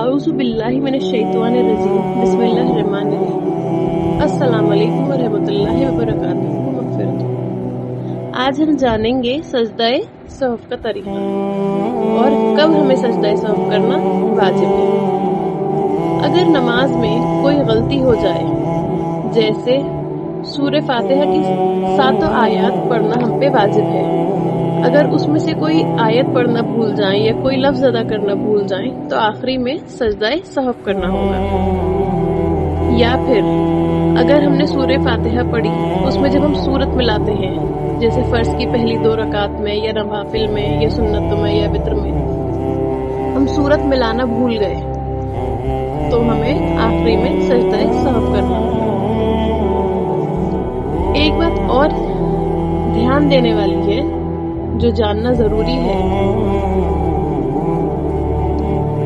अऊज़ु बिल्लाहि मिनश्शैतानिर्रजीम बिस्मिल्लाहिर्रहमानिर्रहीम। अस्सलाम वालेकुम वरहमतुल्लाहि वबरकातुहू। मग़फ़िरत। आज हम जानेंगे सजदाए सहफ़ का तरीक़ा और कब हमें सजदाए सहफ़ करना वाजिब है। अगर नमाज में कोई गलती हो जाए, जैसे सूरह फातिहा की 7 आयत पढ़ना हम पे वाजिब है, अगर उसमें से कोई आयत पढ़ना भूल जाएं या कोई लफ्ज अदा करना भूल जाएं तो आखिरी में सजदाए सहफ़ करना होगा। या फिर अगर हमने सूरह फातिहा पढ़ी, उसमें जब हम सूरत मिलाते हैं, जैसे फर्ज की पहली 2 रकात में या नवाफिल में या सुन्नतों में या वित्र में, हम सूरत मिलाना भूल गए तो हमें आखिरी में सजदाए सहफ़ करना होगा। एक बात और ध्यान देने वाली है जो जानना जरूरी है,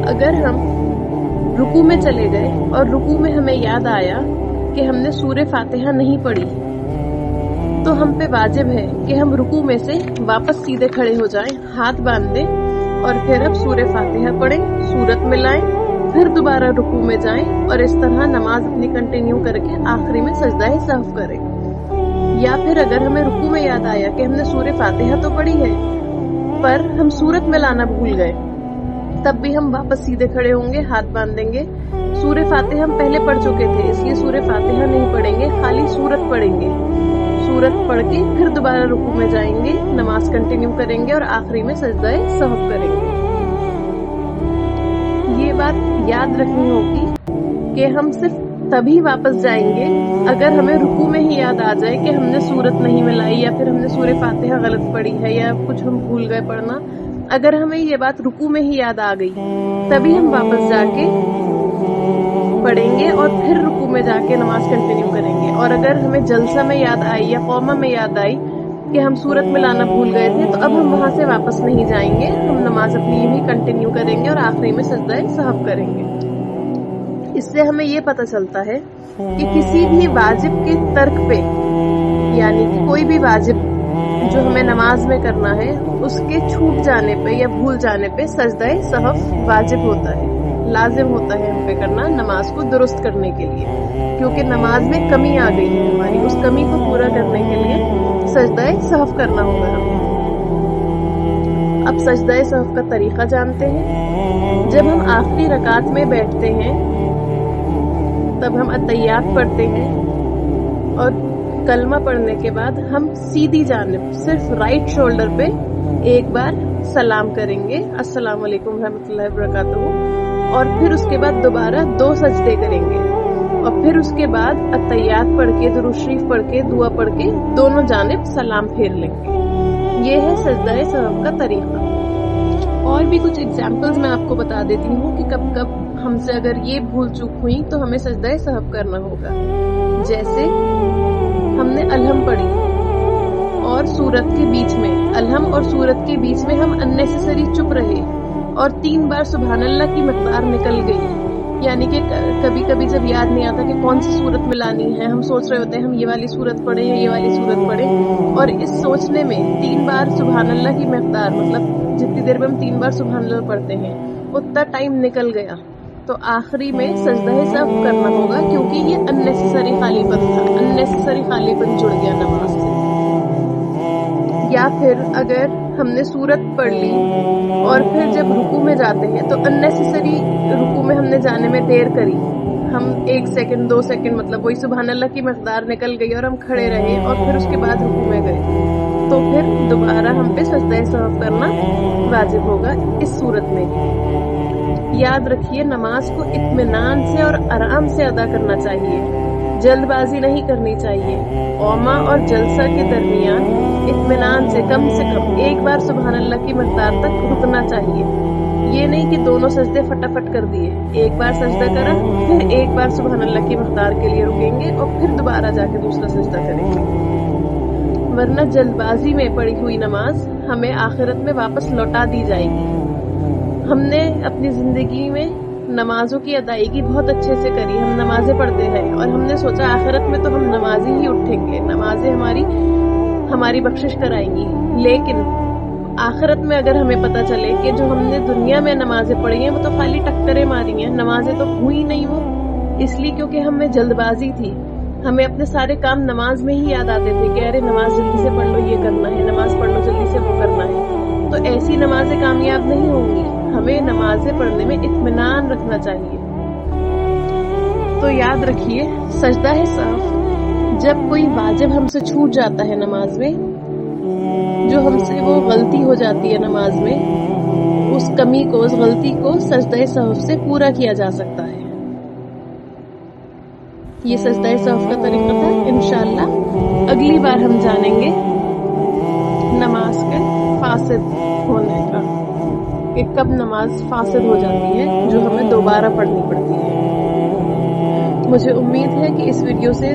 अगर हम रुकू में चले गए और रुकू में हमें याद आया कि हमने सूरह फातिहा नहीं पढ़ी, तो हम पे वाजिब है कि हम रुकू में से वापस सीधे खड़े हो जाएं, हाथ बांध दें और फिर अब सूरह फातिहा पढ़ें, सूरत मिलाएं, फिर दोबारा रुकू में जाएं और इस तरह नमाज अपनी कंटिन्यू करके आखिरी में सजदाए सहफ़ करें। या फिर अगर हमें रुकू में याद आया कि हमने सूरह फातिहा तो पढ़ी है पर हम सूरत में लाना भूल गए, तब भी हम वापस सीधे खड़े होंगे, हाथ बांधेंगे। सूरह फातिहा हम पहले पढ़ चुके थे, इसलिए सूरह फातिहा नहीं पढ़ेंगे, खाली सूरत पढ़ेंगे। सूरत पढ़ के फिर दोबारा रुकू में जाएंगे, नमाज कंटिन्यू करेंगे और आखिरी में सजदाए सहफ़ करेंगे। ये बात याद रखनी होगी कि हम सिर्फ तभी वापस जाएंगे अगर हमें रुकू में ही याद आ जाए कि हमने सूरत नहीं मिलाई या फिर हमने सूरह फातिहा गलत पढ़ी है या कुछ हम भूल गए पढ़ना। अगर हमें ये बात रुकू में ही याद आ गई तभी हम वापस जाके पढ़ेंगे और फिर रुकू में जाके नमाज कंटिन्यू करेंगे। और अगर हमें जलसा में याद आई या कौमा में याद आई कि हम सूरत मिलाना भूल गए थे, तो अब हम वहां से वापस नहीं जाएंगे, हम नमाज अपनी यूं ही कंटिन्यू करेंगे और आखिरी में सजदाए सहफ़ करेंगे। इससे हमें ये पता चलता है कि किसी भी वाजिब के तर्क पे, यानी कि कोई भी वाजिब जो हमें नमाज में करना है, उसके छूट जाने पे या भूल जाने पे सजदाए सहफ़ वाजिब होता है, लाजिम होता है हम पे करना, नमाज को दुरुस्त करने के लिए, क्योंकि नमाज में कमी आ गई है हमारी, उस कमी को पूरा करने के लिए सजदाए सहफ़ करना होगा हमें। अब सजदाए सहफ़ का तरीका जानते हैं। जब हम आखिरी रकात में बैठते हैं तब हम अत्तहियात पढ़ते हैं और कलमा पढ़ने के बाद हम सीधी जानिब सिर्फ राइट शोल्डर पे एक बार सलाम करेंगे, अस्सलाम वालेकुम रहमतुल्लाहि वबरकातुहू, और फिर उसके बाद दोबारा 2 सजदे करेंगे और फिर उसके बाद अत्तहियात पढ़ के, दुरूद शरीफ पढ़ के, दुआ पढ़ के दोनों जानिब सलाम फेर लेंगे। ये है सजदाए सहफ़ का तरीका। और भी कुछ एग्जाम्पल्स मैं आपको बता देती हूँ कि कब कब हमसे अगर ये भूल चूक हुई तो हमें सजदाए सहफ़ करना होगा। जैसे हमने अलहम पढ़ी और सूरत के बीच में, अलहम और सूरत के बीच में हम अननेसेसरी चुप रहे और 3 बार सुभान अल्लाह की मक़दार निकल गई, यानी कि कभी कभी जब याद नहीं आता कि कौन सी सूरत मिलानी है, हम सोच रहे होते हैं हम ये वाली सूरत पढ़े या ये वाली सूरत पढ़े, और इस सोचने में 3 बार सुभान अल्लाह की मक़दार, मतलब जितनी देर में हम 3 बार सुभान अल्लाह पढ़ते हैं उतना टाइम निकल गया, तो आखिरी में सजदाए सहफ़ करना होगा, क्योंकि ये अननेसेसरी खालीपन था, अननेसेसरी खालीपन जुड़ गया नमाज से। या फिर अगर हमने सूरत पढ़ ली और फिर जब रुकू में जाते हैं तो अननेसेसरी रुकू में हमने जाने में देर करी, हम 1 सेकंड 2 सेकंड, मतलब वही सुभान अल्लाह की मक़दार निकल गई और हम खड़े रहे और फिर उसके बाद रुकू में गए, तो फिर दोबारा हम पे सजदाए सहफ़ करना वाजिब होगा इस सूरत में। याद रखिए, नमाज को इत्मीनान से और आराम से अदा करना चाहिए, जल्दबाजी नहीं करनी चाहिए। औमा और जलसा के दरमियान इत्मीनान से कम 1 बार सुभान अल्लाह की मक़दार तक रुकना चाहिए। ये नहीं कि दोनों सजदे फटाफट कर दिए, 1 बार सजदा करा फिर 1 बार सुभान अल्लाह की मक़दार के लिए रुकेंगे और फिर दोबारा जाके दूसरा सजदा करेंगे, वरना जल्दबाजी में पढ़ी हुई नमाज हमें आखिरत में वापस लौटा दी जाएगी। हमने अपनी जिंदगी में नमाजों की अदायगी बहुत अच्छे से करी, हम नमाजें पढ़ते हैं और हमने सोचा आखिरत में तो हम नमाजी ही उठेंगे, नमाजें हमारी बख्शिश कराएंगी, लेकिन آخرت میں اگر ہمیں پتہ چلے کہ جو ہم نے دنیا میں نمازیں پڑھی ہیں وہ تو خالی ٹکریں ماری ہیں، نمازیں تو ہوئی نہیں وہ، اس لیے کیونکہ ہم میں جلد بازی تھی، ہمیں اپنے سارے کام نماز میں ہی یاد آتے تھے کہ ارے نماز جلدی سے پڑھ لو، یہ کرنا ہے، نماز پڑھ لو جلدی سے، وہ کرنا ہے، تو ایسی نمازیں کامیاب نہیں ہوں گی. ہمیں نمازیں پڑھنے میں اطمینان رکھنا چاہیے. تو یاد رکھیے سجدہ سہو جب کوئی واجب ہم سے چھوٹ جاتا ہے نماز میں، جو ہم سے وہ غلطی ہو جاتی ہے نماز میں، اس کمی کو، اس غلطی کو سجدہ سہو سے پورا کیا جا سکتا ہے. یہ سجدہ سہو کا طریقہ تھا. انشاءاللہ اگلی بار ہم جانیں گے نماز کے فاسد ہونے کا، کہ کب نماز فاسد ہو جاتی ہے جو ہمیں دوبارہ پڑھنی پڑتی ہے. مجھے امید ہے کہ اس ویڈیو سے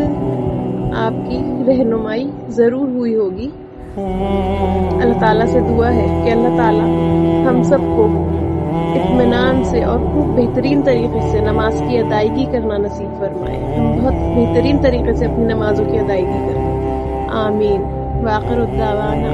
آپ کی رہنمائی ضرور ہوئی ہوگی. اللہ تعالیٰ سے دعا ہے کہ اللہ تعالیٰ ہم سب کو اطمینان سے اور خوب بہترین طریقے سے نماز کی ادائیگی کرنا نصیب فرمائے. ہم بہت بہترین طریقے سے اپنی نمازوں کی ادائیگی کریں. آمین. وآخر الدعوانا